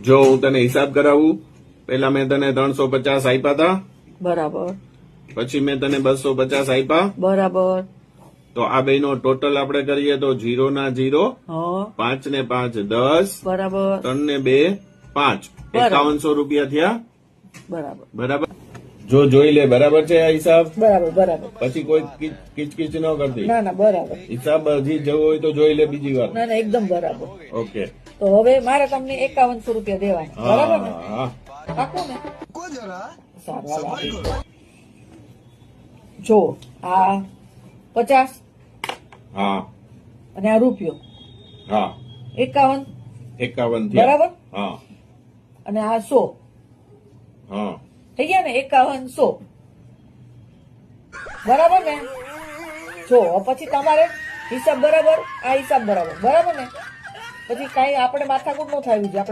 જો હું તને હિસાબ કરાવું, પેલા મેં તને 350 આપ્યા હતા, બરાબર, પછી મેં તને 250 આપ્યા, બરાબર, તો આ બેનો ટોટલ આપણે કરીએ તો 0 ના 0, હા, 5 ને 5 10, બરાબર, 3 ને 2 5, બરાબર. 5100 રૂપિયા થયા. બરાબર, બરાબર, જો જોઈ લે, બરાબર છે આ હિસાબ? બરાબર, બરાબર. પછી કોઈ કિચકિચ ન કરતી. ના ના, બરાબર. હિસાબ હજી જવો હોય તો જોઈ લે બીજી વાર. ના ના, એકદમ બરાબર. ઓકે. તો હવે મારે તમને 5100 રૂપિયા દેવાના, બરાબર ને? હા. પાકું ને? સારું, હાલો આપી દો. જો આ 50 હા અને આ રૂપિયો હા 51, 51 થયા. બરાબર, હા અને આ 100 હા થઈ ગયા ને, 5100, બરાબર ને? જો પછી તમારે હિસાબ બરાબર, આ હિસાબ બરાબર, બરાબર ને? પછી કઈ આપણે માથાકૂટ ન થાય બીજી આપણે